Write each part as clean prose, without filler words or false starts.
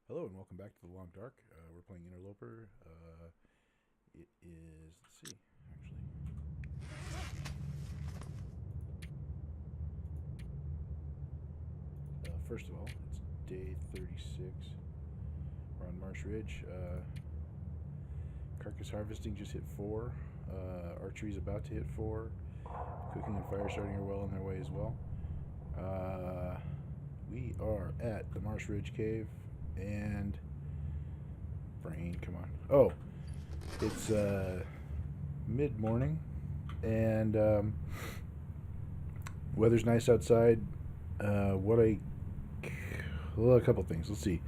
Hello and welcome back to The Long Dark. We're playing Interloper. It is, let's see, actually. First of all, it's day 36. We're on Marsh Ridge. Carcass harvesting just hit 4. Archery's about to hit 4. Cooking and fire starting are well on their way as well. We are at the Marsh Ridge Cave and... Brain, come on. Oh, it's mid-morning and weather's nice outside. A couple things. Let's see.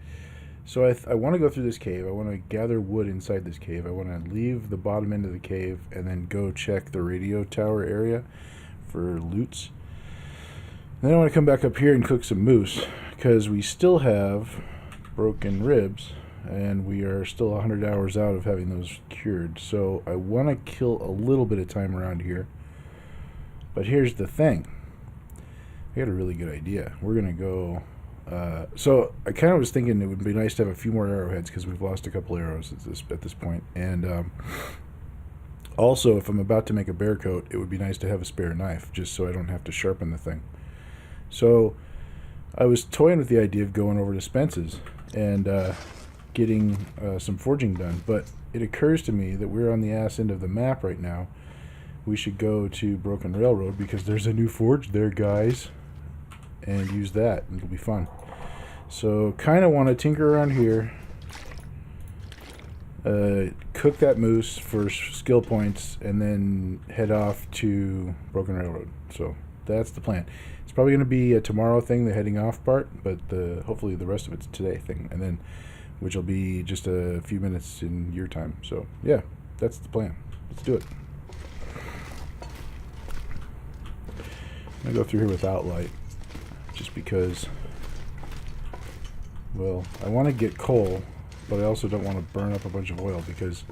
So I want to go through this cave. I want to gather wood inside this cave. I want to leave the bottom end of the cave and then go check the radio tower area for loots. And then I want to come back up here and cook some moose because we still have broken ribs. And we are still 100 hours out of having those cured. So I want to kill a little bit of time around here. But here's the thing. I got a really good idea. We're going to go... so I kind of was thinking it would be nice to have a few more arrowheads because we've lost a couple arrows at this point. And also, if I'm about to make a bear coat, it would be nice to have a spare knife just so I don't have to sharpen the thing. So I was toying with the idea of going over to Spence's and... getting some forging done, but it occurs to me that we're on the ass end of the map right now. We should go to Broken Railroad because there's a new forge there, guys, and use that, and it'll be fun. So kind of want to tinker around here, cook that moose for skill points, and then head off to Broken Railroad. So that's the plan. It's probably going to be a tomorrow thing, the heading off part, but hopefully the rest of it's today thing, and then which will be just a few minutes in your time. So, yeah, that's the plan. Let's do it. I'm going to go through here without light, just because, well, I want to get coal, but I also don't want to burn up a bunch of oil, because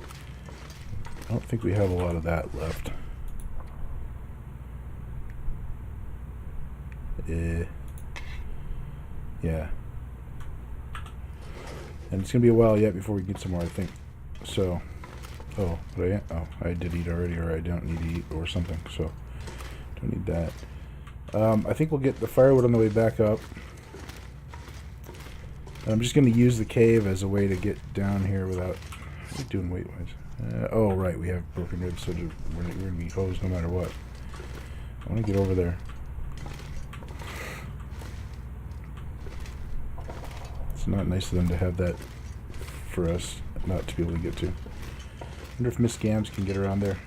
I don't think we have a lot of that left. Yeah. And it's going to be a while yet before we get some more, I think. So, I did eat already, or I don't need to eat, or something. So, don't need that. I think we'll get the firewood on the way back up. And I'm just going to use the cave as a way to get down here without... What are we doing weight-wise? Oh, right, we have broken ribs, so we're going to be hosed no matter what. I want to get over there. It's not nice of them to have that for us not to be able to get to. I wonder if Miss Gams can get around there.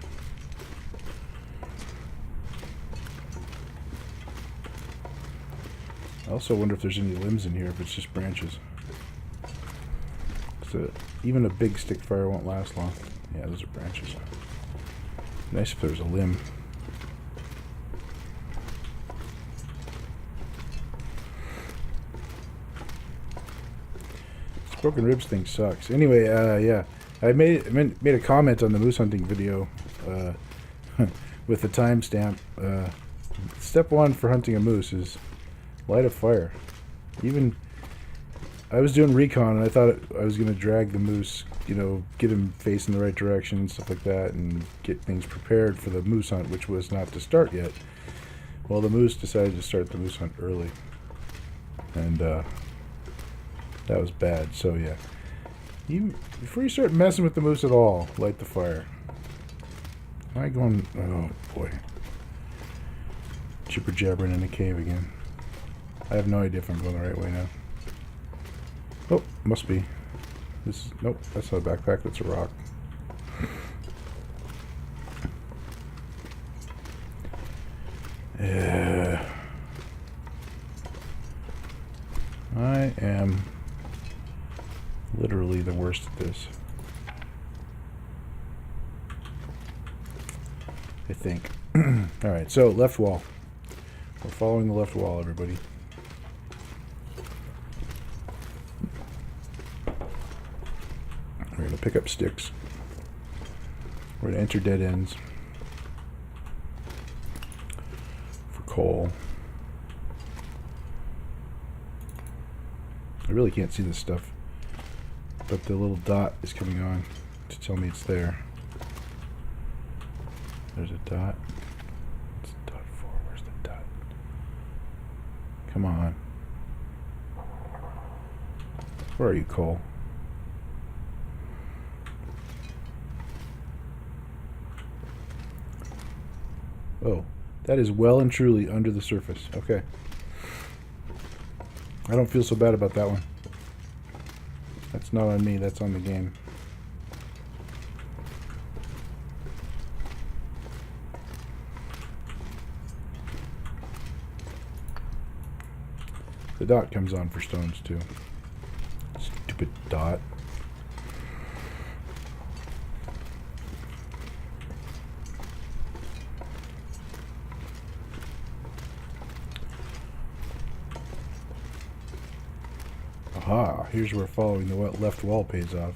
I also wonder if there's any limbs in here, if it's just branches. So even a big stick fire won't last long. Yeah, those are branches. Nice if there's a limb. Broken ribs thing sucks. Anyway, yeah, I made a comment on the moose hunting video with the timestamp. Step 1 for hunting a moose is light a fire. Even I was doing recon and I thought I was going to drag the moose, get him facing the right direction and stuff like that, and get things prepared for the moose hunt, which was not to start yet. Well, the moose decided to start the moose hunt early, and that was bad. So yeah, before you start messing with the moose at all, light the fire. Am I going? Oh boy, jibber jabbering in the cave again. I have no idea if I'm going the right way now. Oh, must be. Nope, that's not a backpack. That's a rock. I am literally the worst at this, I think. Alright, so left wall. We're following the left wall, everybody. We're going to pick up sticks. We're going to enter dead ends for coal. I really can't see this stuff. but the little dot is coming on to tell me it's there. There's a dot. It's dot 4. Where's the dot? Come on. Where are you, Cole? Oh, that is well and truly under the surface. Okay. I don't feel so bad about that one. That's not on me, that's on the game. The dot comes on for stones too. Stupid dot. Aha, here's where following the left wall pays off.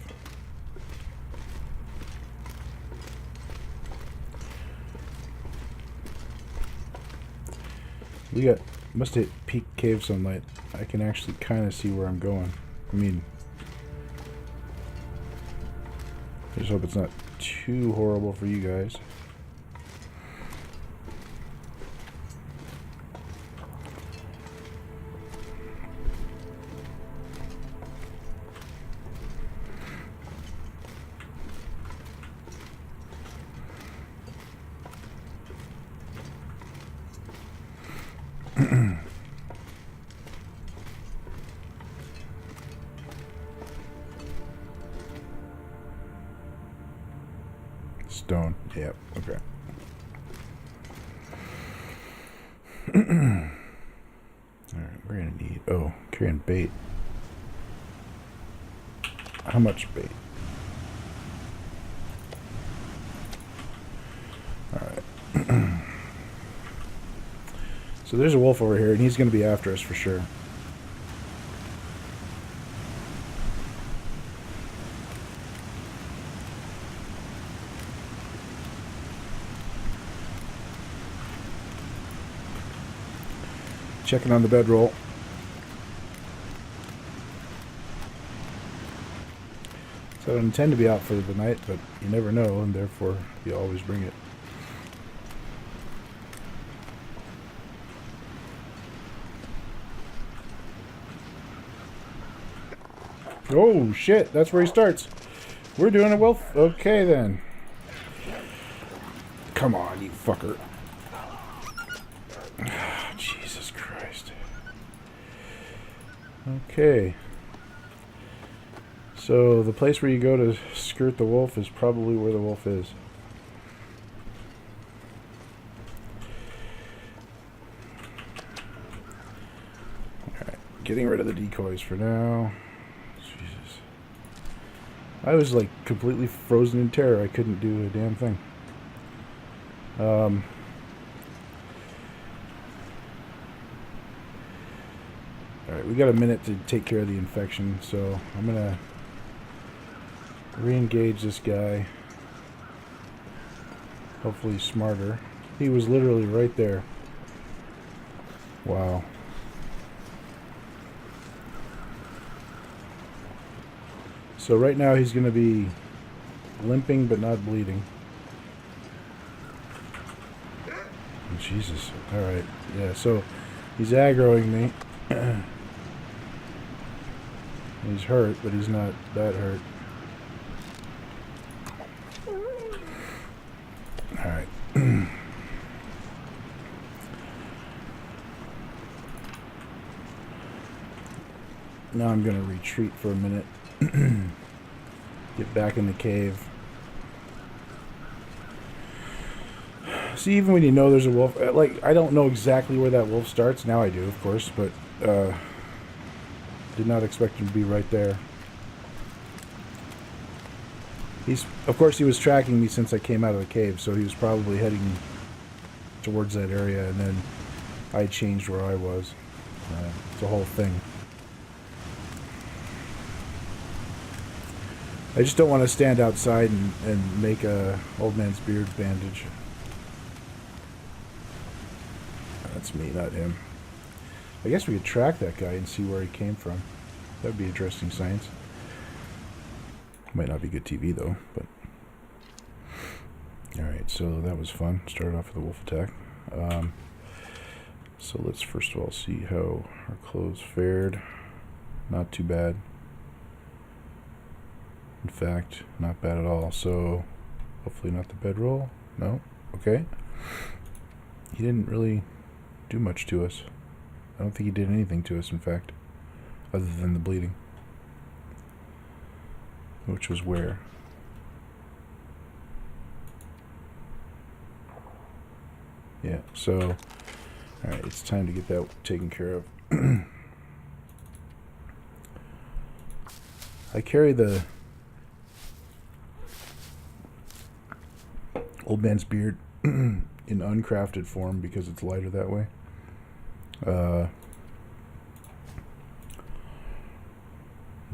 We got, must hit peak cave sunlight. I can actually kind of see where I'm going. I mean, I just hope it's not too horrible for you guys. Stone. Yep. Okay. Alright, we're gonna need... Oh, carrying bait. How much bait? Alright. So there's a wolf over here, and he's gonna be after us for sure. Checking on the bedroll. So I don't intend to be out for the night, but you never know, and therefore you always bring it. Oh shit, that's where he starts. We're doing it well. Okay then. Come on, you fucker. Jesus Christ. Okay. So the place where you go to skirt the wolf is probably where the wolf is. Alright, getting rid of the decoys for now. Jesus. I was like completely frozen in terror. I couldn't do a damn thing. Alright, we got a minute to take care of the infection, so I'm gonna re-engage this guy. Hopefully he's smarter. He was literally right there. Wow. So right now he's gonna be limping but not bleeding. Oh, Jesus. Alright, yeah, so he's aggroing me. He's hurt, but he's not that hurt. Alright. Now I'm going to retreat for a minute. Get back in the cave. See, even when you know there's a wolf, like, I don't know exactly where that wolf starts. Now I do, of course, but did not expect him to be right there. Of course, he was tracking me since I came out of the cave, so he was probably heading towards that area, and then I changed where I was. It's a whole thing. I just don't want to stand outside and make a old man's beard bandage. That's me, not him. I guess we could track that guy and see where he came from. That would be interesting science. Might not be good TV though, but alright, so that was fun. Started off with a wolf attack. So let's first of all see how our clothes fared. Not too bad. In fact, not bad at all. So hopefully not the bedroll. No? Okay. He didn't really do much to us. I don't think he did anything to us, in fact, other than the bleeding. Which was where? Yeah, so, alright, it's time to get that taken care of. I carry the Old Man's Beard in uncrafted form because it's lighter that way.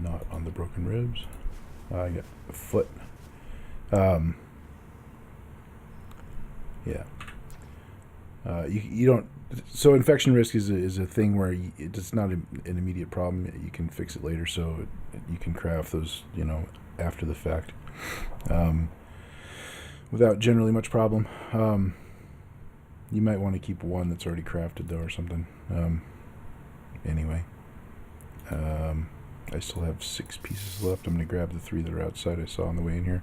Not on the broken ribs. I got a foot. Yeah. You don't. So infection risk is a thing where it's not an immediate problem. You can fix it later, so you can craft those, after the fact, without generally much problem. You might want to keep one that's already crafted though, or something. Anyway, I still have 6 pieces left. I'm gonna grab the 3 that are outside I saw on the way in here.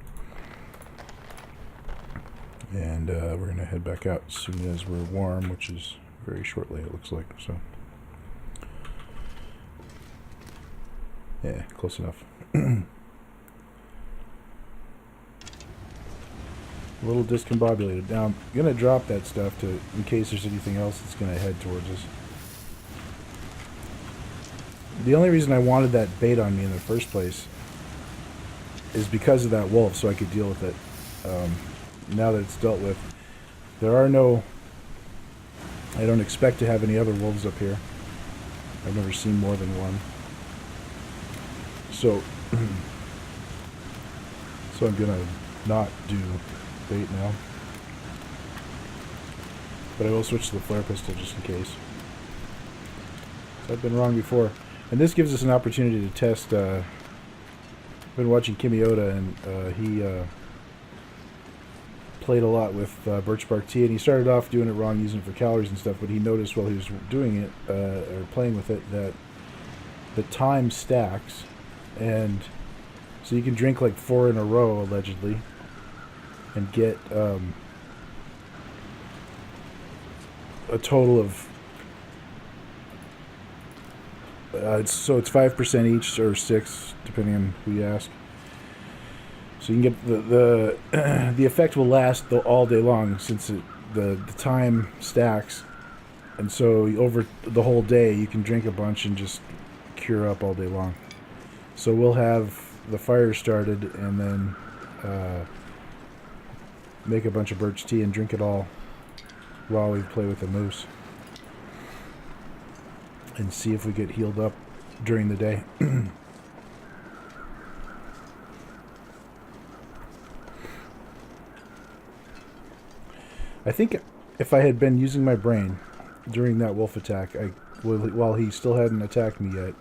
And we're going to head back out as soon as we're warm, which is very shortly, it looks like. So, yeah, close enough. A little discombobulated. Now, I'm going to drop that stuff in case there's anything else that's going to head towards us. The only reason I wanted that bait on me in the first place is because of that wolf, so I could deal with it. Now that it's dealt with, I don't expect to have any other wolves up here. I've never seen more than one. So I'm gonna not do bait now. But I will switch to the flare pistol just in case. So I've been wrong before. And this gives us an opportunity to test. I've been watching Kimiota, and he played a lot with birch bark tea, and he started off doing it wrong, using it for calories and stuff, but he noticed while he was doing it, or playing with it, that the time stacks, and so you can drink like 4 in a row, allegedly, and get a total of it's 5% each, or 6, depending on who you ask. So you can get the effect will last all day long, since the time stacks, and so over the whole day you can drink a bunch and just cure up all day long. So we'll have the fire started, and then make a bunch of birch tea and drink it all while we play with the moose, and see if we get healed up during the day. I think if I had been using my brain during that wolf attack, while he still hadn't attacked me yet,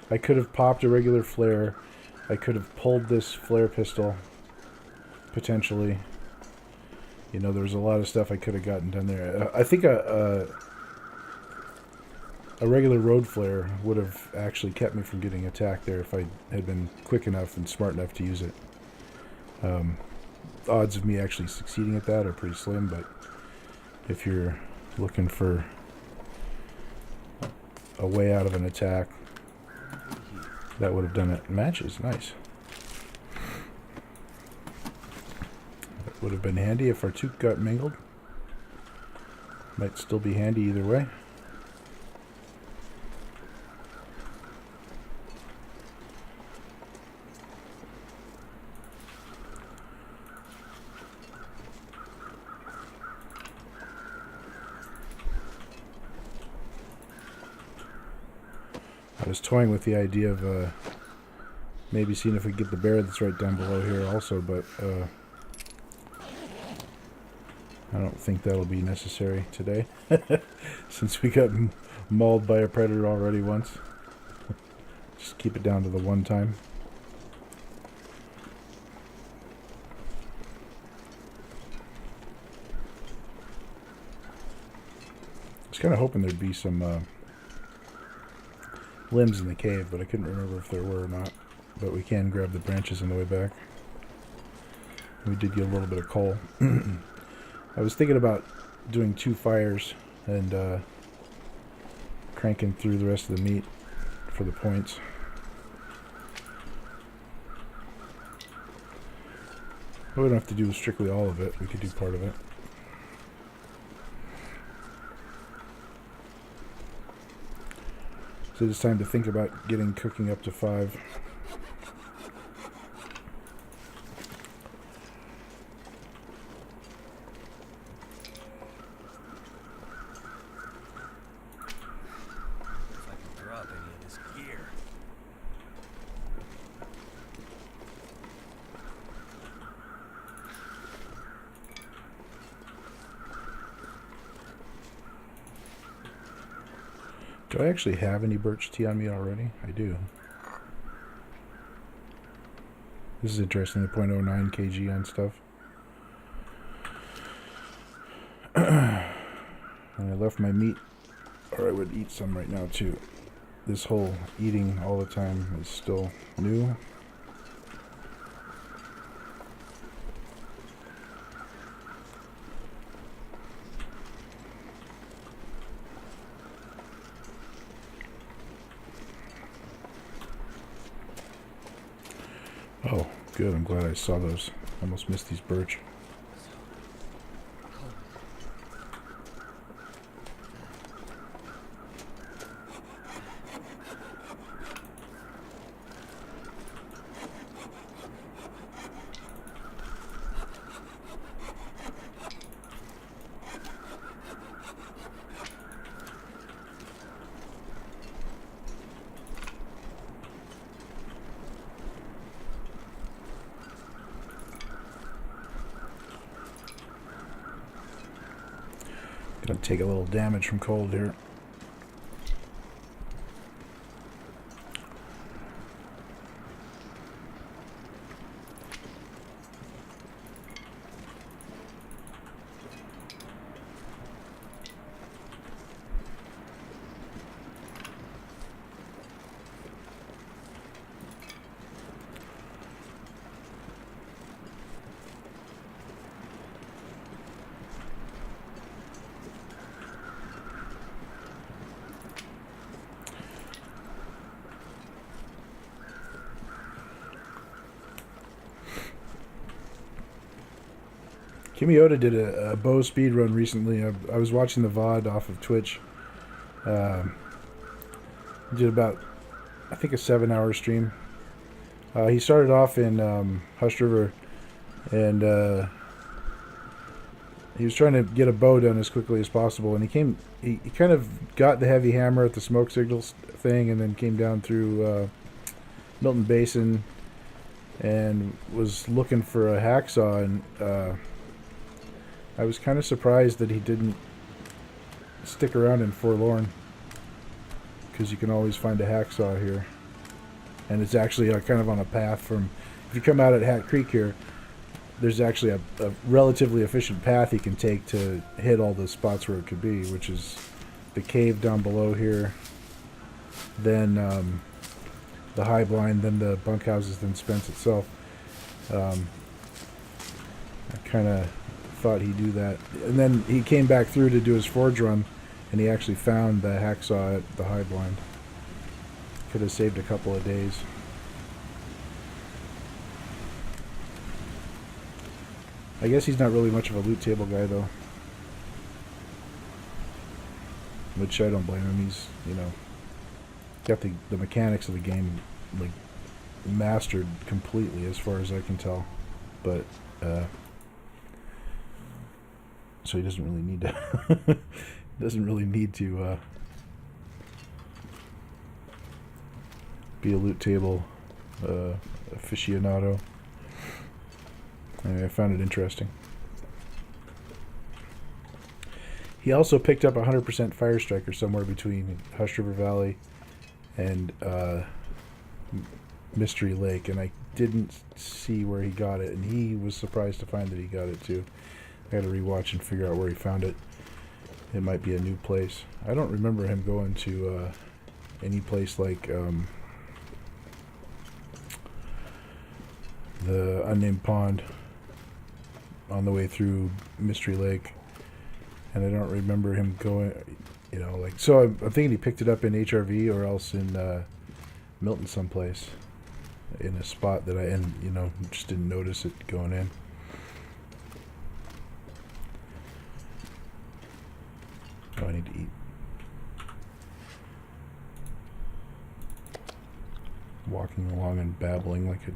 I could have popped a regular flare. I could have pulled this flare pistol, potentially. There was a lot of stuff I could have gotten done there. I think a regular road flare would have actually kept me from getting attacked there if I had been quick enough and smart enough to use it. Odds of me actually succeeding at that are pretty slim, but if you're looking for a way out of an attack, that would have done it. Matches, nice. That would have been handy if our toque got mangled. Might still be handy either way. I was toying with the idea of maybe seeing if we could get the bear that's right down below here also, but I don't think that'll be necessary today, since we got mauled by a predator already once. Just keep it down to the one time. was kind of hoping there'd be some limbs in the cave, but I couldn't remember if there were or not. But we can grab the branches on the way back. We did get a little bit of coal. I was thinking about doing 2 fires and cranking through the rest of the meat for the points. We don't have to do strictly all of it. We could do part of it. So it's time to think about getting cooking up to 5. Do I actually have any birch tea on me already? I do. This is interesting, the 0.09 kg on stuff. And I left my meat, or I would eat some right now too. This whole eating all the time is still new. Oh, good. I'm glad I saw those. Almost missed these birch. Gonna take a little damage from cold here. Kimioda did a bow speed run recently. I was watching the VOD off of Twitch. Did about, I think, a 7-hour stream. He started off in Hush River, and he was trying to get a bow done as quickly as possible. And he kind of got the heavy hammer at the smoke signals thing, and then came down through Milton Basin, and was looking for a hacksaw. And I was kind of surprised that he didn't stick around in Forlorn, because you can always find a hacksaw here, and it's actually kind of on a path from, if you come out at Hat Creek here, there's actually a relatively efficient path you can take to hit all the spots where it could be, which is the cave down below here, then the high blind, then the bunkhouses, then Spence itself. I kind of thought he'd do that, and then he came back through to do his forge run, and he actually found the hacksaw at the high blind. Could have saved a couple of days. I guess he's not really much of a loot table guy though, which I don't blame him. He's, you know, got the mechanics of the game like mastered completely as far as I can tell, but so he doesn't really need to be a loot table aficionado. Anyway, I found it interesting. He also picked up 100% Fire Striker somewhere between Hush River Valley and Mystery Lake, and I didn't see where he got it, and he was surprised to find that he got it too. I had to rewatch and figure out where he found it. it might be a new place. I don't remember him going to any place like the unnamed pond on the way through Mystery Lake, and I don't remember him going, you know, like, so I'm thinking he picked it up in HRV or else in Milton someplace, in a spot that you know, just didn't notice it going in. Oh, I need to eat. Walking along and babbling like a...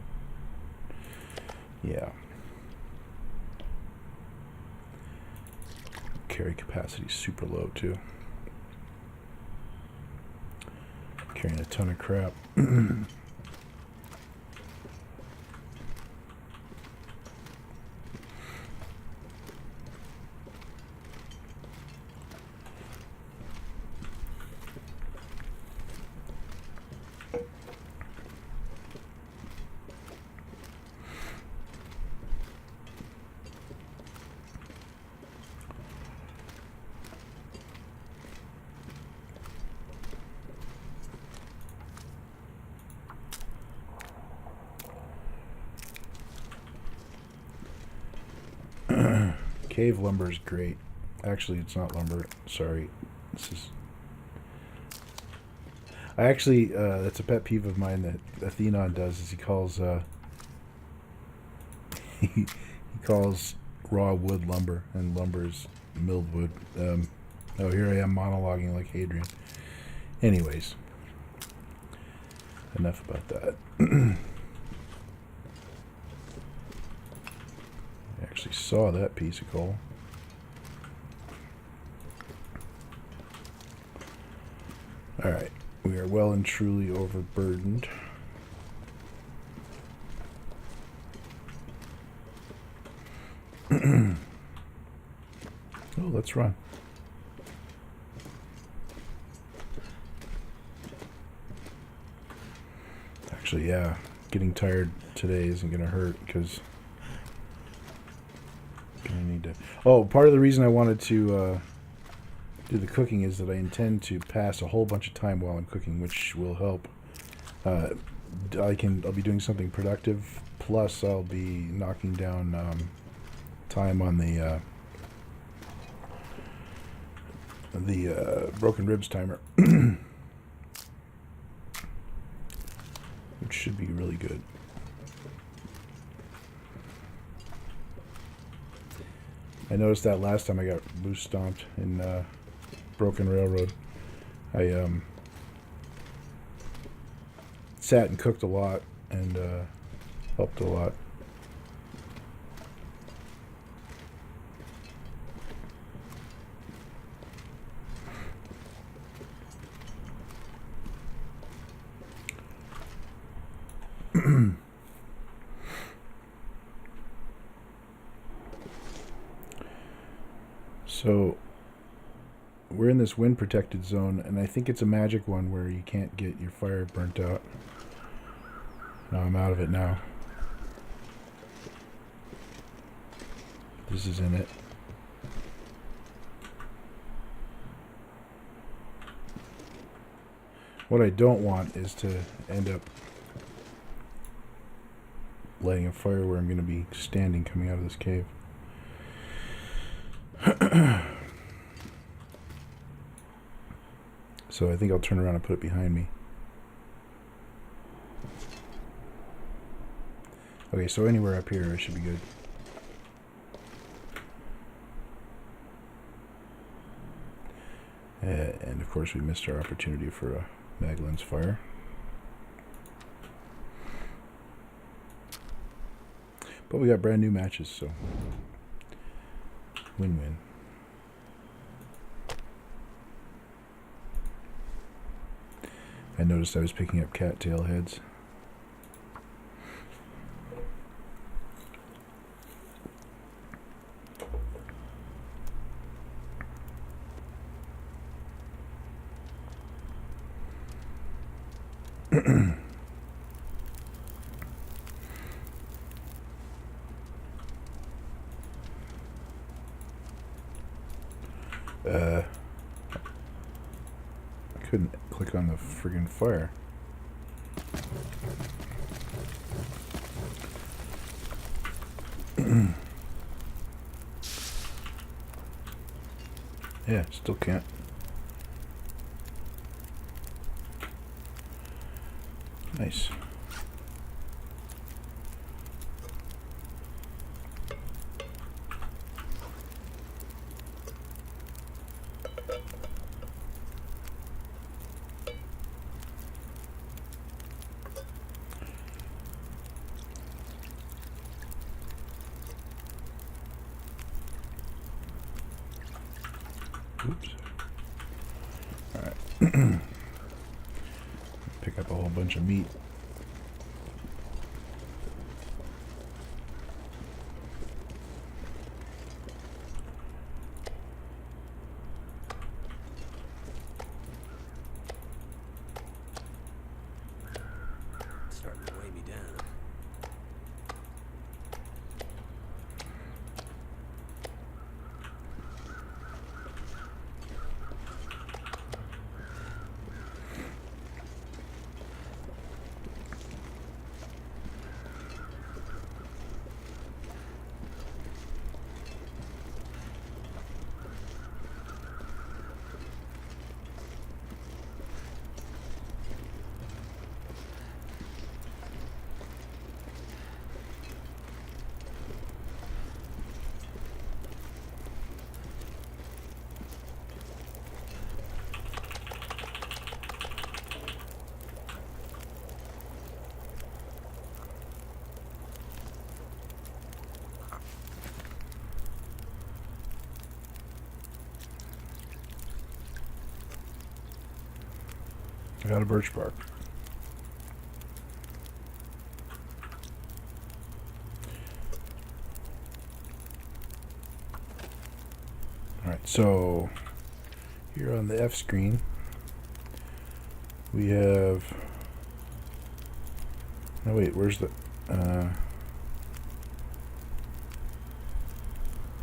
Yeah. Carry capacity super low too. Carrying a ton of crap. Cave lumber is great. Actually, it's not lumber. Sorry. This is... I actually, that's a pet peeve of mine that Athenon does, is he calls, he calls raw wood lumber, and lumber is milled wood. Oh, here I am monologuing like Hadrian. Anyways. Enough about that. Actually saw that piece of coal. Alright, we are well and truly overburdened. Oh, let's run. Actually, yeah, getting tired today isn't going to hurt because I need to... Oh, part of the reason I wanted to do the cooking is that I intend to pass a whole bunch of time while I'm cooking, which will help. I'll be doing something productive, plus I'll be knocking down time on the broken ribs timer, which should be really good. I noticed that last time I got loose stomped in Broken Railroad. I sat and cooked a lot and helped a lot. So we're in this wind protected zone, and I think it's a magic one where you can't get your fire burnt out. No, I'm out of it now. This is in it. What I don't want is to end up lighting a fire where I'm going to be standing coming out of this cave. So I think I'll turn around and put it behind me. Okay, so anywhere up here I should be good. And of course we missed our opportunity for a Maglens fire. But we got brand new matches, so win-win. I noticed I was picking up cattail heads. couldn't click on the friggin' fire. Yeah, still can't. Nice. Oops. Alright. Pick up a whole bunch of meat. Starting to weigh me down. I got a birch bark. Alright, so here on the F screen we have, no wait, where's the,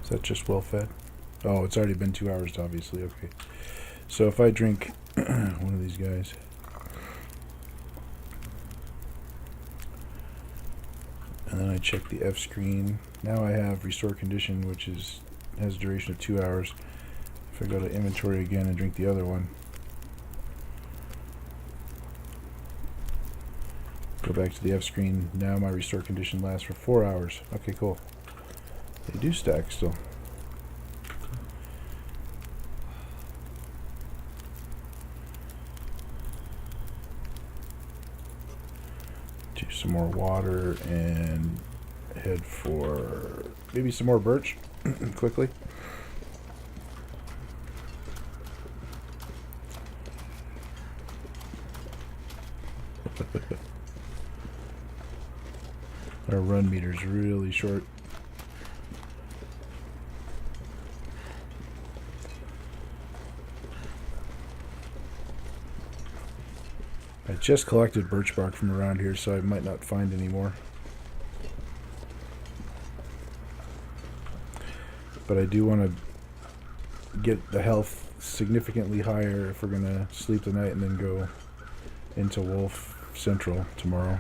is that just well fed? Oh, it's already been 2 hours obviously, okay. So if I drink one of these guys, and then I check the F screen, now I have restore condition, which has a duration of 2 hours. If I go to inventory again and drink the other one, go back to the F screen, now my restore condition lasts for 4 hours. Okay, cool. They do stack still. Do some more water and head for maybe some more birch quickly. Our run meter's really short. I just collected birch bark from around here, so I might not find any more. But I do want to get the health significantly higher if we're going to sleep the night and then go into Wolf Central tomorrow.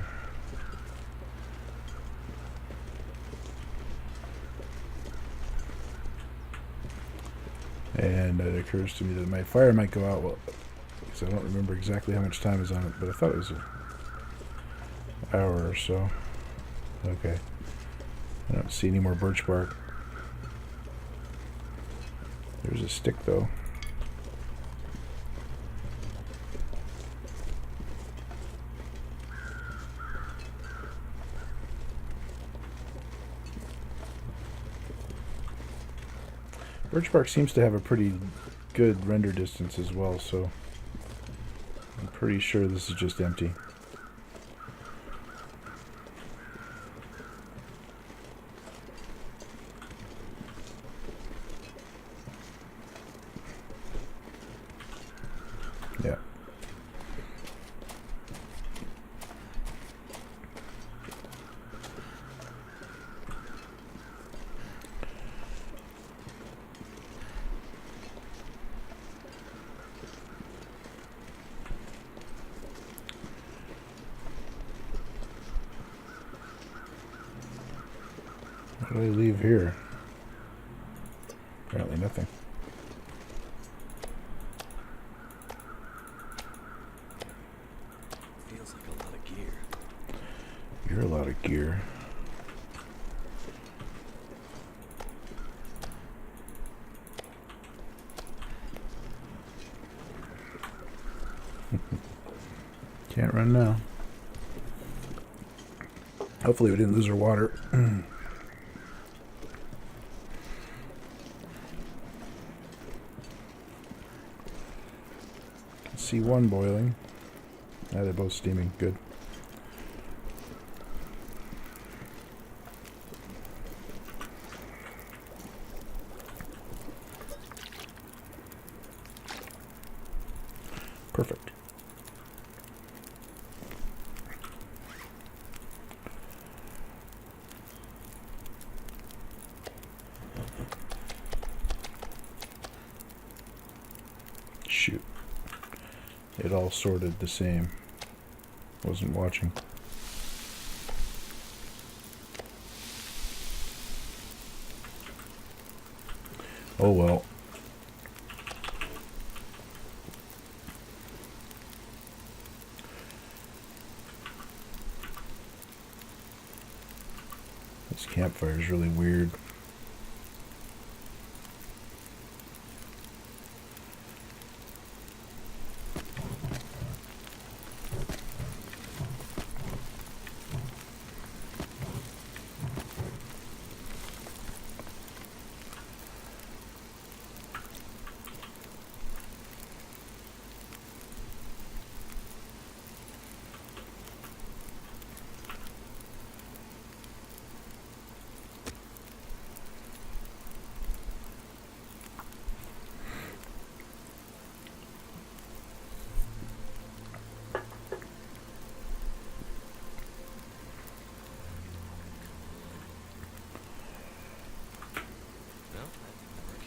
And it occurs to me that my fire might go out, well, because I don't remember exactly how much time is on it, but I thought it was an hour or so. Okay. I don't see any more birch bark. There's a stick though. Birch bark seems to have a pretty good render distance as well, so I'm pretty sure this is just empty. Yeah. What did I leave here? Apparently nothing. Feels like a lot of gear. You're a lot of gear. Can't run now. Hopefully we didn't lose our water. See one boiling. Yeah, they're both steaming. Good. Perfect. Shoot. It all sorted the same. Wasn't watching. Oh well. This campfire is really weird. No, that didn't work.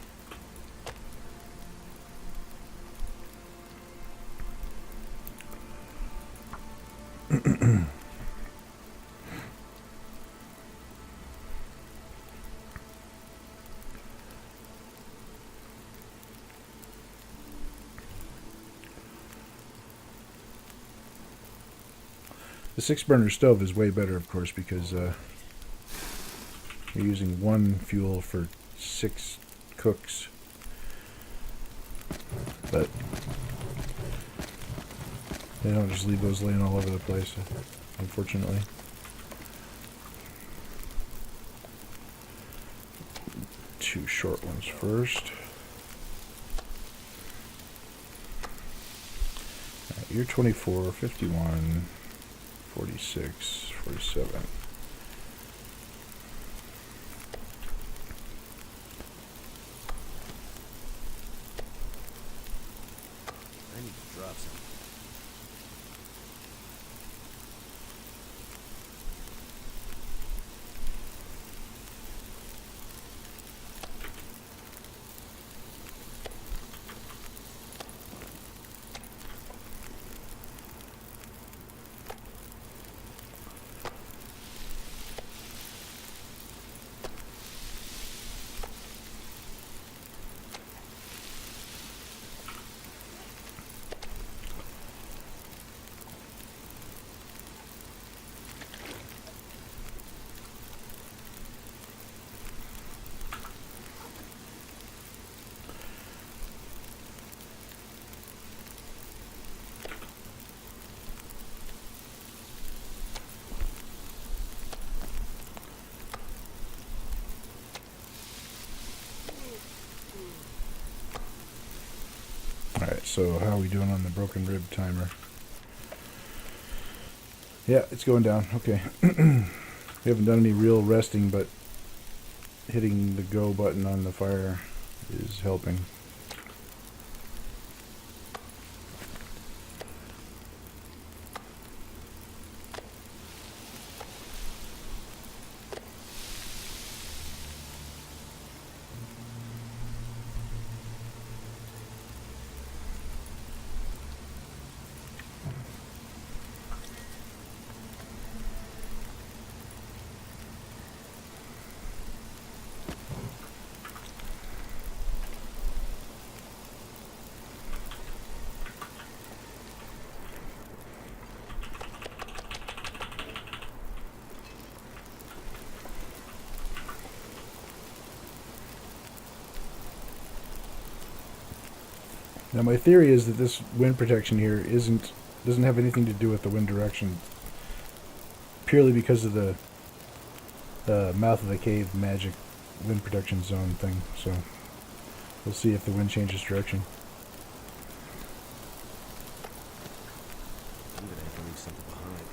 The 6-burner stove is way better, of course, because you're using one fuel for 6 cooks. But they don't just leave those laying all over the place, unfortunately. Two short ones first. You're 24, 51, 46, 47. I need to drop some. Alright, so how are we doing on the broken rib timer? Yeah, it's going down. Okay. We haven't done any real resting, but hitting the go button on the fire is helping. Now my theory is that this wind protection here doesn't have anything to do with the wind direction, purely because of the mouth of the cave magic wind protection zone thing. So we'll see if the wind changes direction. I'm gonna have to leave something behind.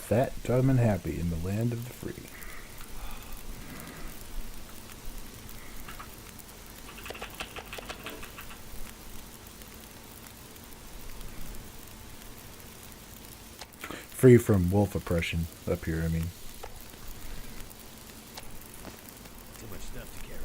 Fat, dumb, and happy in the land of the free. Free from wolf oppression up here, I mean. Too much stuff to carry.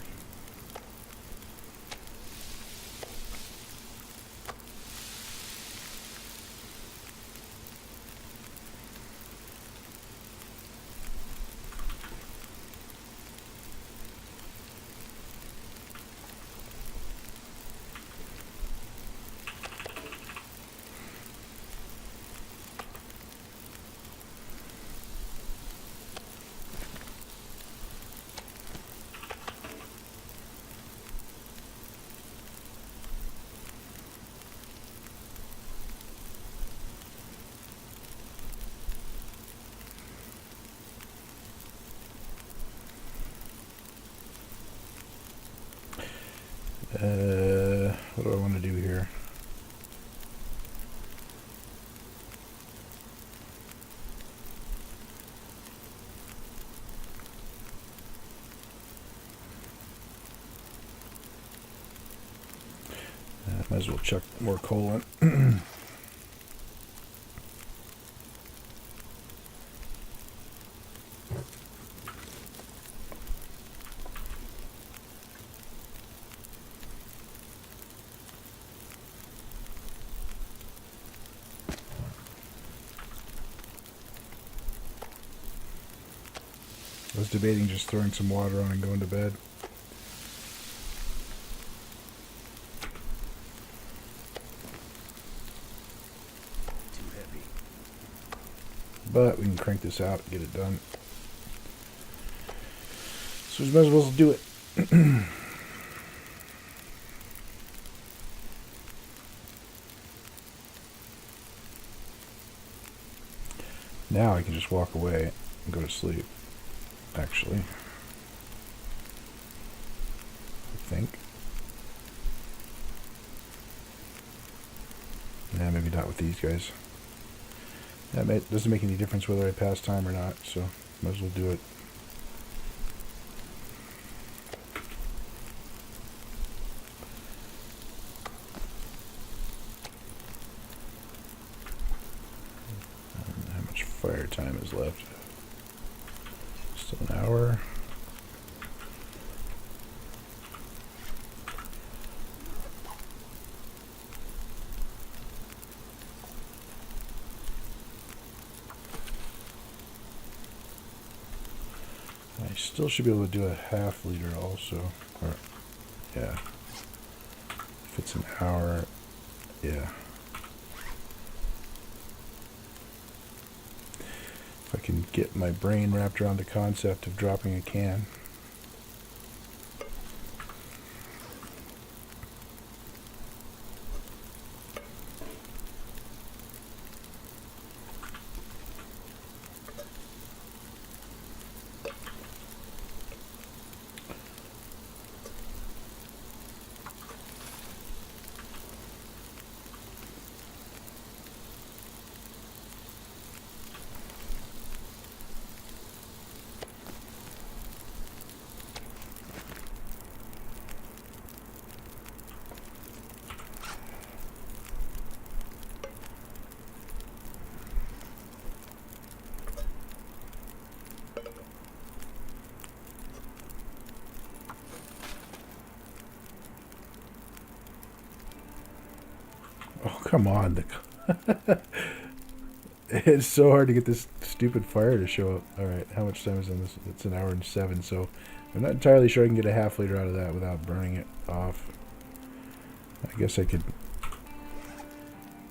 What do I want to do here? Might as well chuck more coal in. I was debating just throwing some water on and going to bed. Too heavy. But we can crank this out and get it done. So we might as well do it. Now I can just walk away and go to sleep. Actually, I think. Nah, maybe not with these guys. That doesn't make any difference whether I pass time or not, so might as well do it. How much fire time is left? Still an hour. I still should be able to do a half liter also. Or, yeah. If it's an hour, yeah. If I can get my brain wrapped around the concept of dropping a can. Oh, come on. It's so hard to get this stupid fire to show up. Alright, how much time is in this? It's an hour and 7, so I'm not entirely sure I can get a half liter out of that without burning it off. I guess I could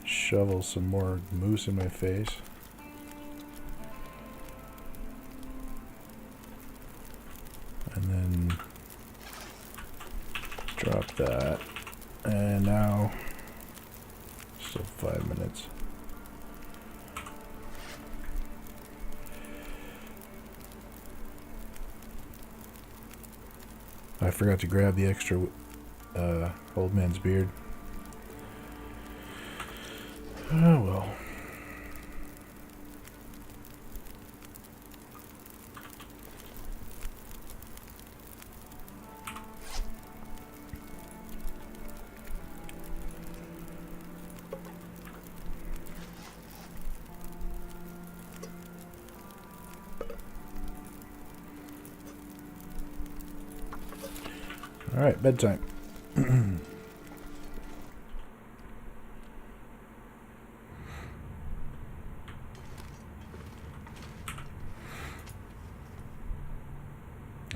shovel some more mousse in my face. And then drop that. And now, still 5 minutes. I forgot to grab the extra old man's beard. Oh well. All right, bedtime. I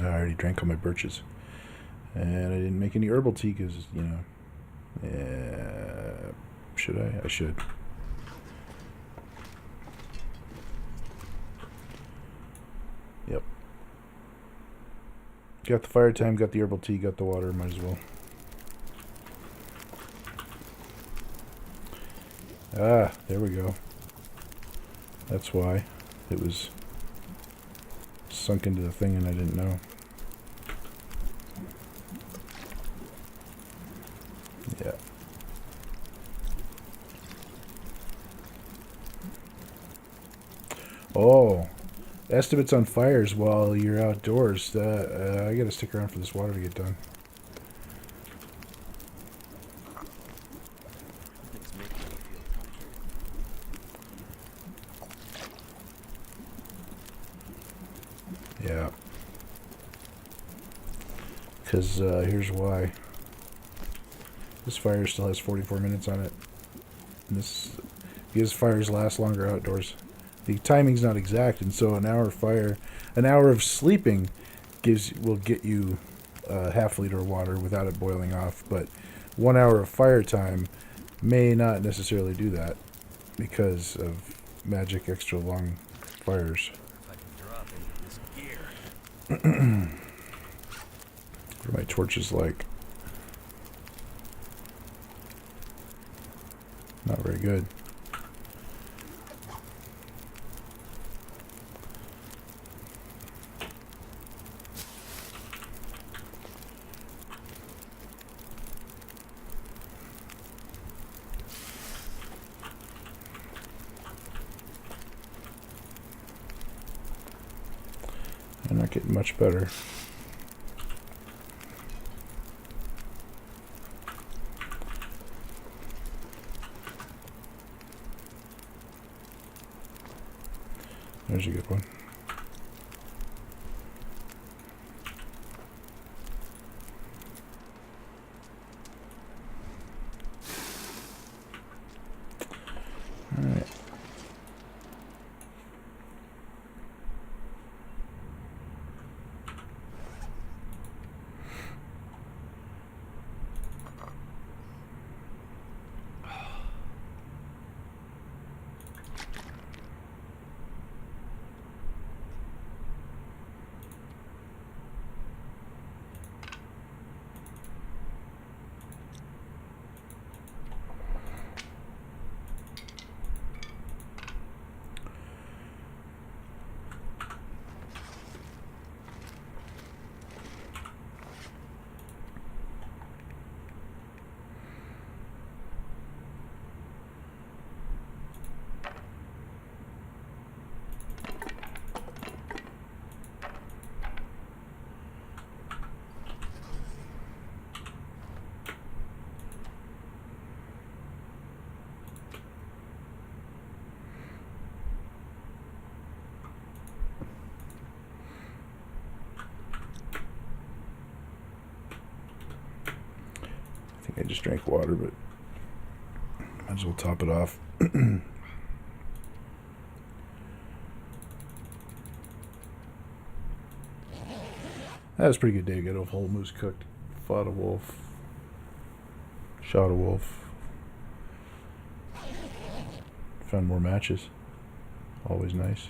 already drank all my birches. And I didn't make any herbal tea because, you know, should I? I should. Yep. Got the fire time, got the herbal tea, got the water, might as well. Ah, there we go. That's why it was sunk into the thing and I didn't know. Yeah. Oh, estimates on fires while you're outdoors. I gotta stick around for this water to get done. It's making me feel tired. Yeah. Because here's why. This fire still has 44 minutes on it. And because fires last longer outdoors. The timing's not exact, and so an hour of sleeping will get you half a liter of water without it boiling off. But 1 hour of fire time may not necessarily do that because of magic extra long fires. If I can drop into this gear. What are my torches like? Not very good. I'm not getting much better. There's a good one. All right. I just drank water, but I Might as well top it off. That was a pretty good day. Got a whole moose cooked. Fought a wolf. Shot a wolf. Found more matches. Always nice.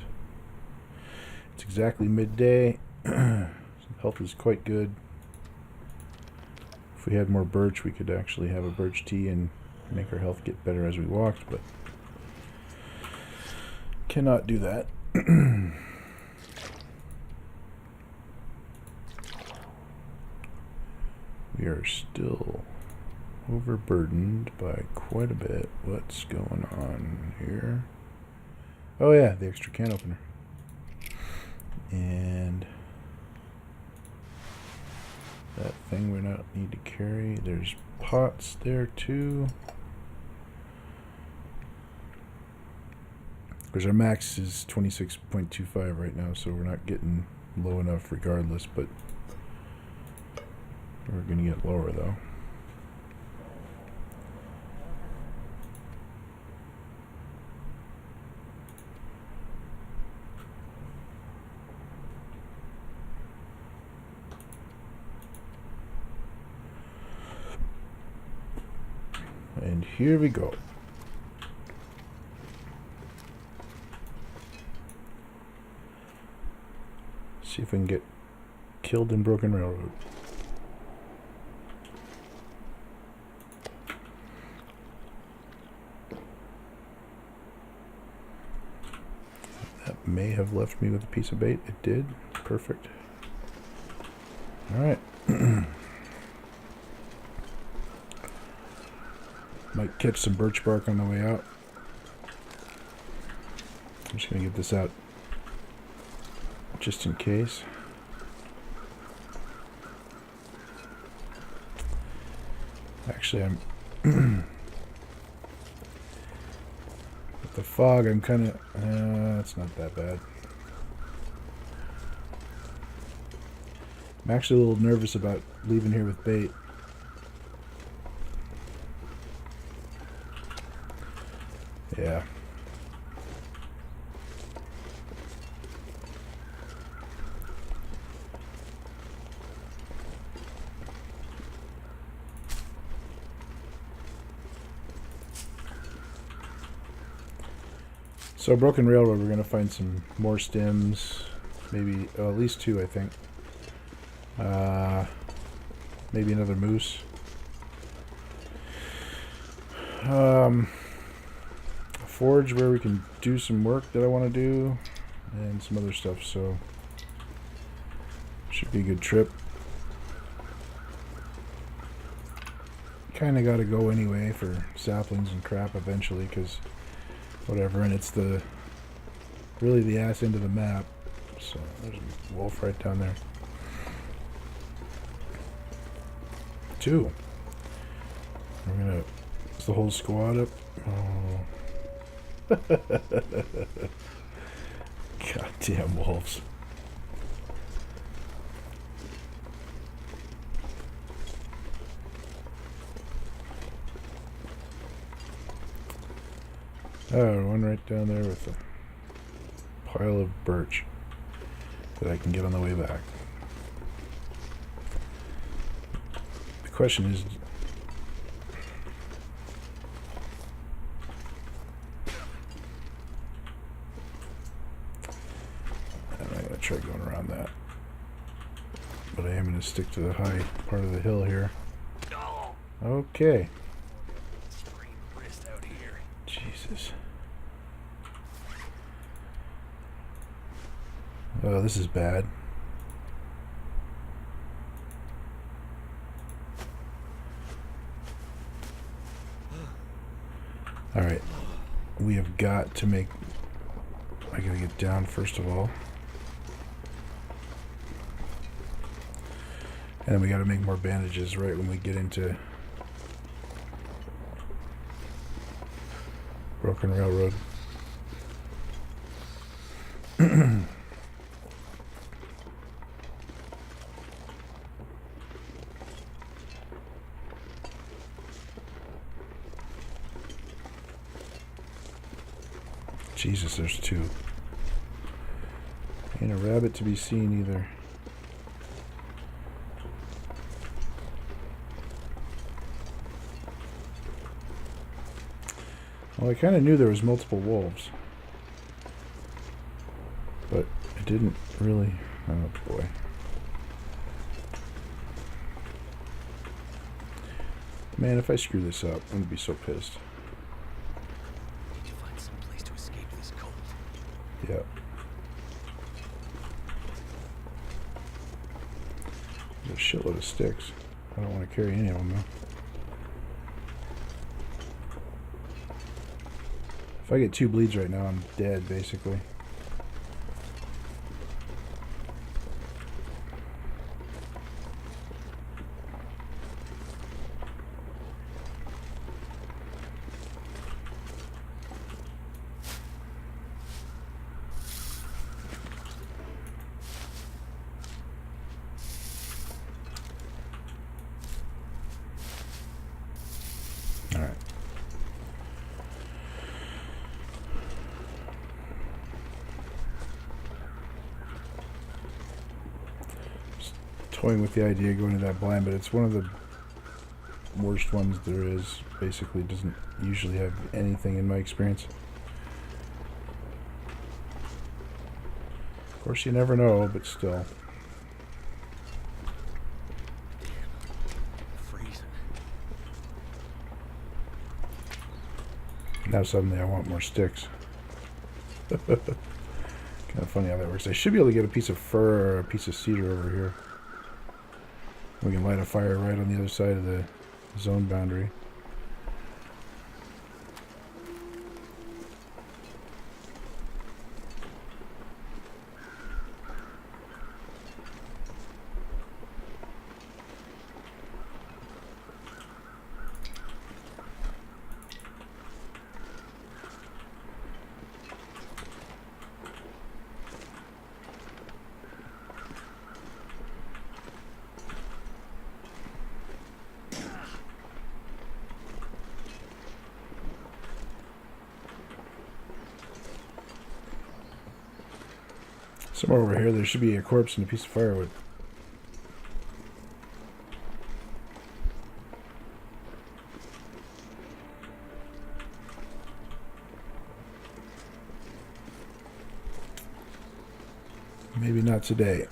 It's exactly midday. Health is quite good. If we had more birch, we could actually have a birch tea and make our health get better as we walked, but cannot do that. We are still overburdened by quite a bit. What's going on here? Oh yeah, the extra can opener. And that thing we not need to carry. There's pots there too. Because our max is 26.25 right now, so we're not getting low enough regardless, but we're going to get lower though. And here we go. See if we can get killed in Broken Railroad. That may have left me with a piece of bait. It did. Perfect. Alright. Might catch some birch bark on the way out. I'm just going to get this out just in case. Actually, I'm with the fog, I'm kind of it's not that bad. I'm actually a little nervous about leaving here with bait. Yeah. So Broken Railroad, we're going to find some more stems, maybe at least 2, I think. Maybe another moose. Forge where we can do some work that I want to do, and some other stuff, so should be a good trip. Kind of got to go anyway for saplings and crap eventually, because whatever, and it's really the ass end of the map. So there's a wolf right down there. 2. We're gonna. Is the whole squad up? Oh. Goddamn wolves. Oh, one right down there with a pile of birch that I can get on the way back. The question is, I'm not going to try going around that, but I am going to stick to the high part of the hill here. Okay. Jesus. Oh, this is bad. Alright. We have got to make... I gotta get down first of all. And then we gotta make more bandages right when we get into Broken Railroad. Jesus, there's two. Ain't a rabbit to be seen either. Well, I kind of knew there was multiple wolves. But I didn't really... Oh, boy. Man, if I screw this up, I'm going to be so pissed. Need to find some place to escape this cold. Yeah. There's a shitload of sticks. I don't want to carry any of them, though. If I get 2 bleeds right now, I'm dead, basically. Alright. Toying with the idea of going to that blind, but it's one of the worst ones there is. Basically doesn't usually have anything in my experience. Of course you never know, but still. Freezing. Now suddenly I want more sticks. Kind of funny how that works. I should be able to get a piece of fir or a piece of cedar over here. We can light a fire right on the other side of the zone boundary. Somewhere over here, there should be a corpse and a piece of firewood. Maybe not today.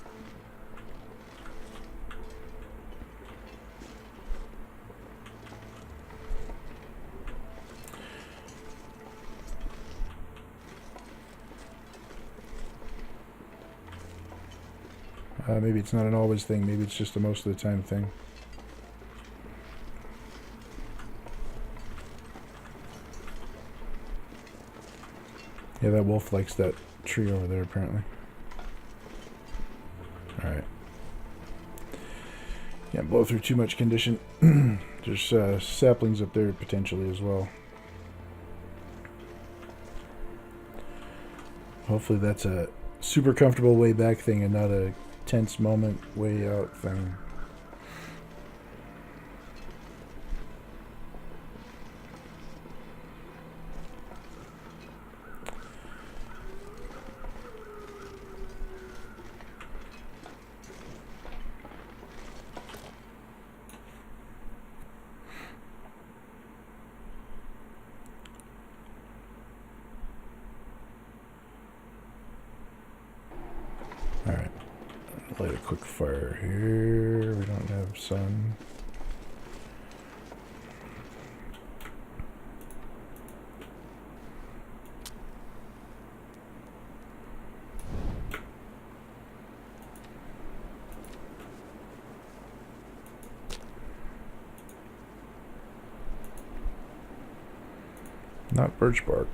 Maybe it's not an always thing. Maybe it's just a most of the time thing. Yeah, that wolf likes that tree over there, apparently. Alright. Can't blow through too much condition. There's saplings up there potentially as well. Hopefully that's a super comfortable way back thing and not a tense moment way out thing. Alright. Light a quick fire here. We don't have sun. Not birch bark.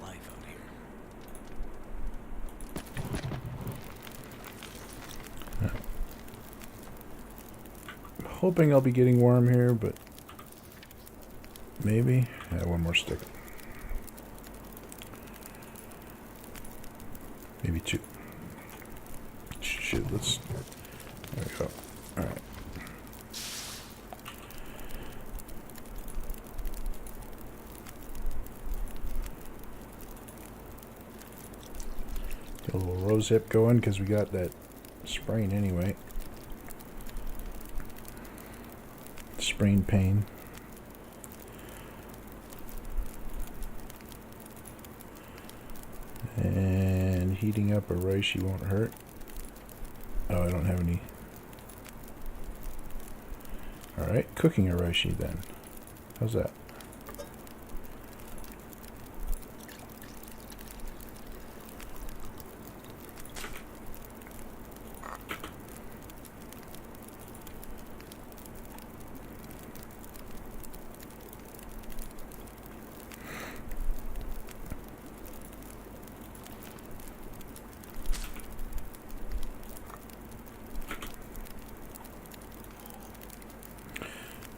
Life out here. Hoping I'll be getting warm here, but maybe. Yeah, one more stick. Maybe two. Shit, let's... There we go. Alright. Get a little rose hip going because we got that sprain anyway. Sprain pain. And heating up a reishi won't hurt. Oh, I don't have any. Alright, cooking a reishi then. How's that?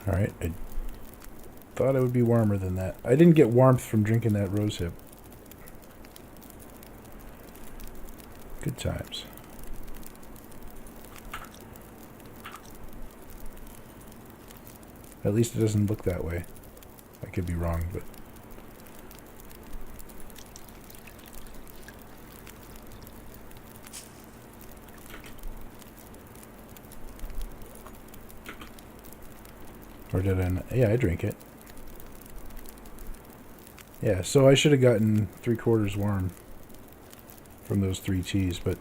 Alright, I thought it would be warmer than that. I didn't get warmth from drinking that rosehip. Good times. At least it doesn't look that way. I could be wrong, but... Or did I not? Yeah, I drink it. Yeah, so I should have gotten 3/4 warm from those 3 teas, but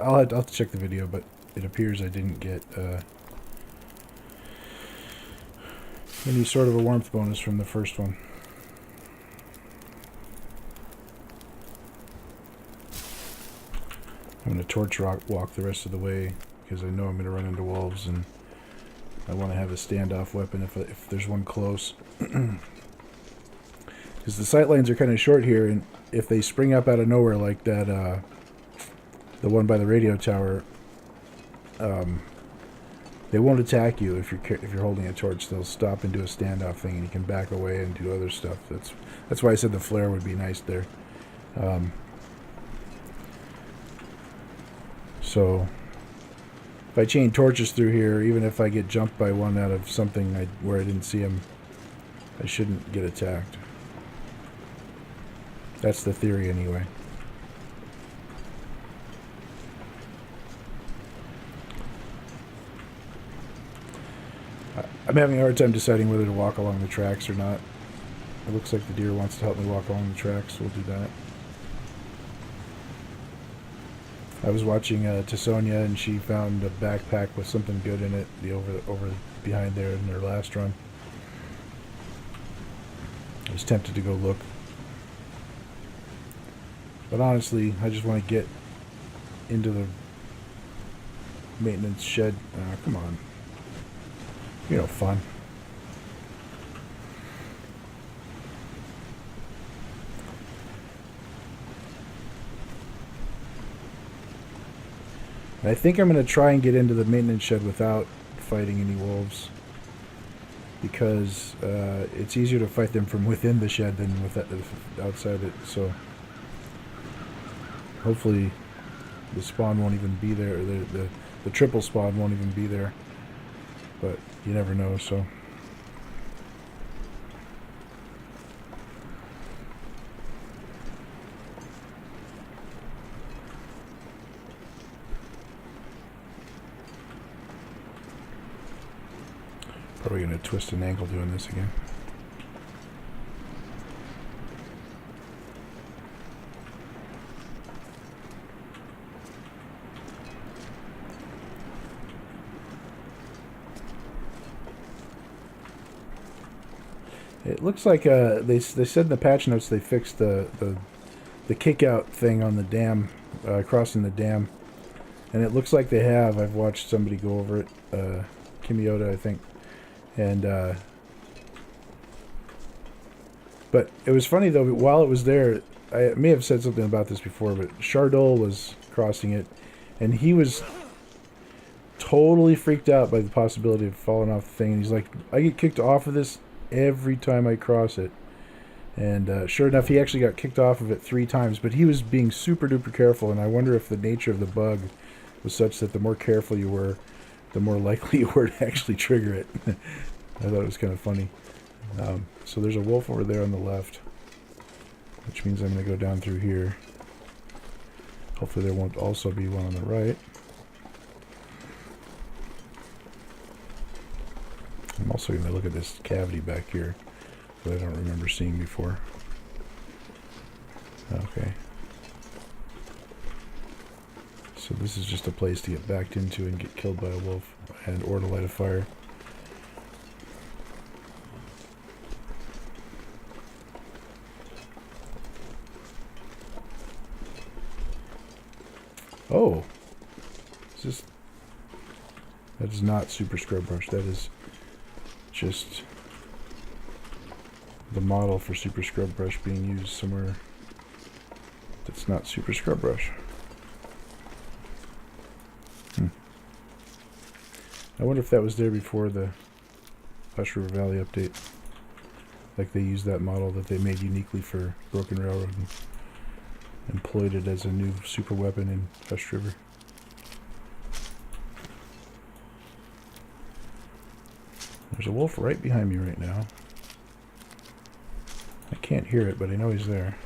I'll have to check the video, but it appears I didn't get any sort of a warmth bonus from the first one. I'm going to torch walk the rest of the way because I know I'm going to run into wolves and I want to have a standoff weapon if there's one close. Because the sight lines are kind of short here, and if they spring up out of nowhere like that, the one by the radio tower, they won't attack you if you're holding a torch. They'll stop and do a standoff thing, and you can back away and do other stuff. That's why I said the flare would be nice there. So if I chain torches through here, even if I get jumped by one out of something where I didn't see him, I shouldn't get attacked. That's the theory anyway. I'm having a hard time deciding whether to walk along the tracks or not. It looks like the deer wants to help me walk along the tracks, so we'll do that. I was watching Tisonia, and she found a backpack with something good in it over behind there in their last run. I was tempted to go look. But honestly, I just want to get into the maintenance shed. Come on. You're no fun. I think I'm going to try and get into the maintenance shed without fighting any wolves. Because it's easier to fight them from within the shed than outside it. So hopefully the spawn won't even be there. The triple spawn won't even be there. But you never know, so... Probably going to twist an ankle doing this again. It looks like they said in the patch notes they fixed the kick out thing on the dam, crossing the dam, and it looks like they have. I've watched somebody go over it, Kimioda, I think. And but it was funny though, while it was there, I may have said something about this before, but Shardol was crossing it, and he was totally freaked out by the possibility of falling off the thing, and he's like, I get kicked off of this every time I cross it. And sure enough, he actually got kicked off of it 3 times, but he was being super duper careful, and I wonder if the nature of the bug was such that the more careful you were, the more likely you were to actually trigger it. I thought it was kind of funny. So there's a wolf over there on the left, which means I'm going to go down through here. Hopefully there won't also be one on the right. I'm also going to look at this cavity back here that I don't remember seeing before. Okay. So this is just a place to get backed into and get killed by a wolf, and or to light a fire. Oh, that is not super scrub brush. That is just the model for super scrub brush being used somewhere that's not super scrub brush. I wonder if that was there before the Hush River Valley update. Like they used that model that they made uniquely for Broken Railroad and employed it as a new super weapon in Hush River. There's a wolf right behind me right now. I can't hear it, but I know he's there.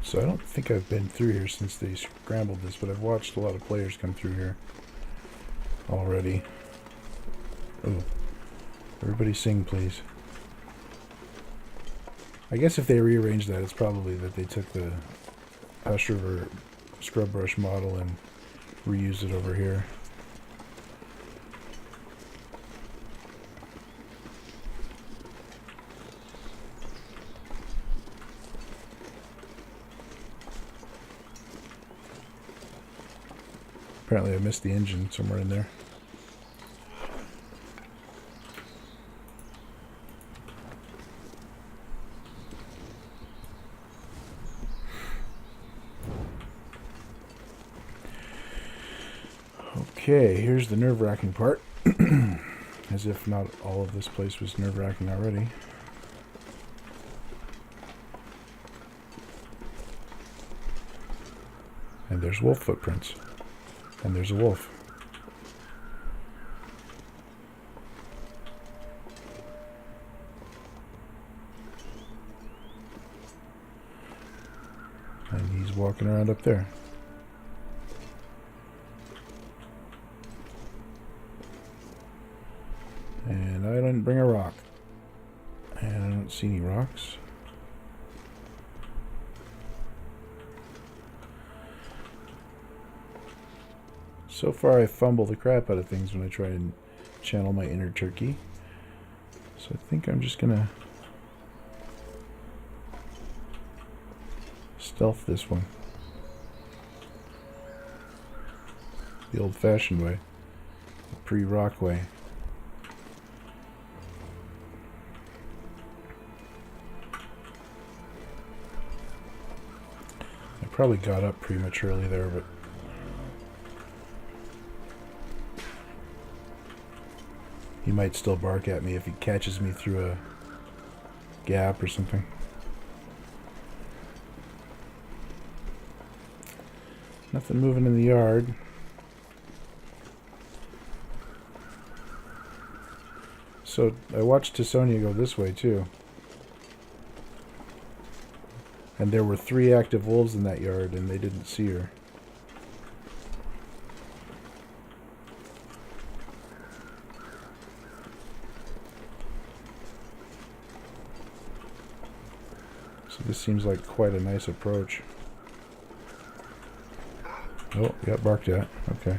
So I don't think I've been through here since they scrambled this, but I've watched a lot of players come through here already. Oh, everybody sing, please. I guess if they rearranged that, it's probably that they took the Hush River scrub brush model and reused it over here. Apparently I missed the engine somewhere in there. Okay, here's the nerve-wracking part. As if not all of this place was nerve-wracking already. And there's wolf footprints. And there's a wolf. And he's walking around up there. And I didn't bring a rock. And I don't see any rocks. So far I fumble the crap out of things when I try and channel my inner turkey. So I think I'm just gonna stealth this one. The old-fashioned way. The pre-rock way. I probably got up prematurely there, but he might still bark at me if he catches me through a gap or something. Nothing moving in the yard. So I watched Tisonia go this way too. And there were 3 active wolves in that yard and they didn't see her. So this seems like quite a nice approach. Oh, yeah, barked at. Okay.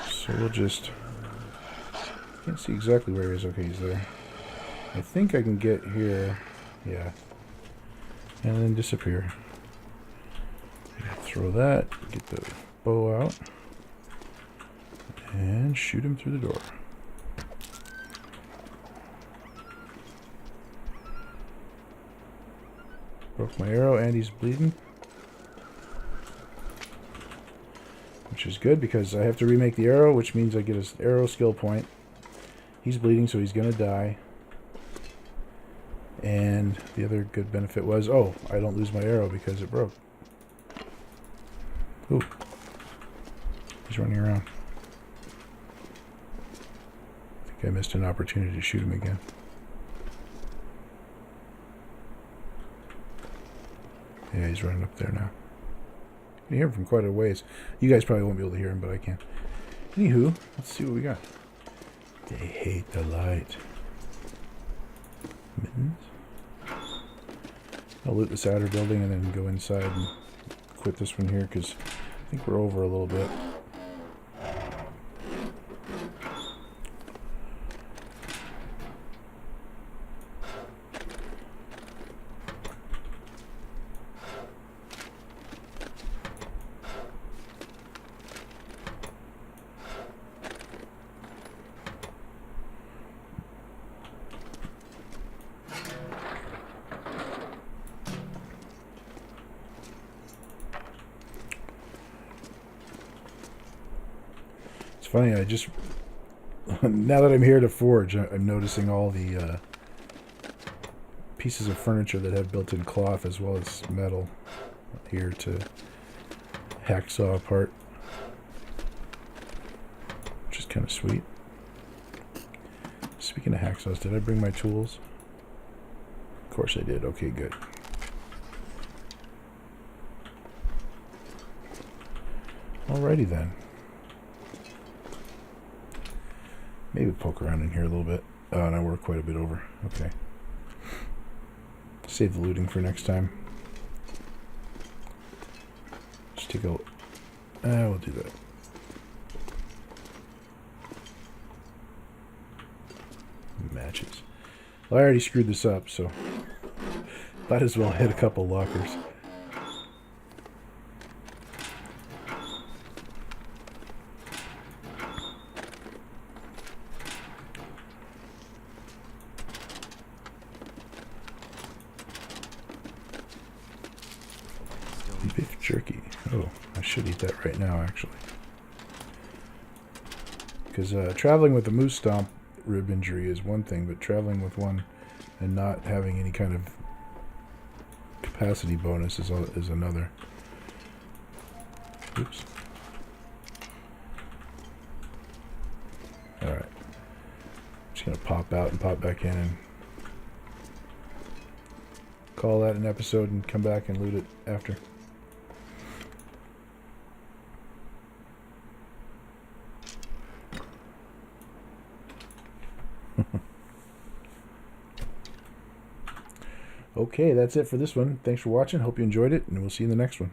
So we'll just... Can't see exactly where he is. Okay, he's there. I think I can get here. Yeah. And then disappear. Throw that. Get the bow out. And shoot him through the door. Broke my arrow and he's bleeding. Which is good because I have to remake the arrow, which means I get an arrow skill point. He's bleeding, so he's going to die. And the other good benefit was, oh, I don't lose my arrow because it broke. Ooh. He's running around. I think I missed an opportunity to shoot him again. Yeah, he's running up there now. You can hear him from quite a ways. You guys probably won't be able to hear him, but I can. Anywho, let's see what we got. They hate the light. Mittens. I'll loot this outer building and then go inside and quit this one here because I think we're over a little bit. Funny, I just now that I'm here to forge, I'm noticing all the pieces of furniture that have built-in cloth as well as metal here to hacksaw apart, which is kind of sweet. Speaking of hacksaws, did I bring my tools? Of course I did. Okay, good. Alrighty then. Maybe poke around in here a little bit. Oh, and I work quite a bit over. Okay. Save the looting for next time. Just take a... we'll do that. Matches. Well, I already screwed this up, so... might as well hit a couple lockers. Beef jerky. Oh, I should eat that right now, actually. Because traveling with a moose stomp rib injury is one thing, but traveling with one and not having any kind of capacity bonus is another. Oops. Alright. Just going to pop out and pop back in and call that an episode and come back and loot it after. Okay, that's it for this one. Thanks for watching. Hope you enjoyed it, and we'll see you in the next one.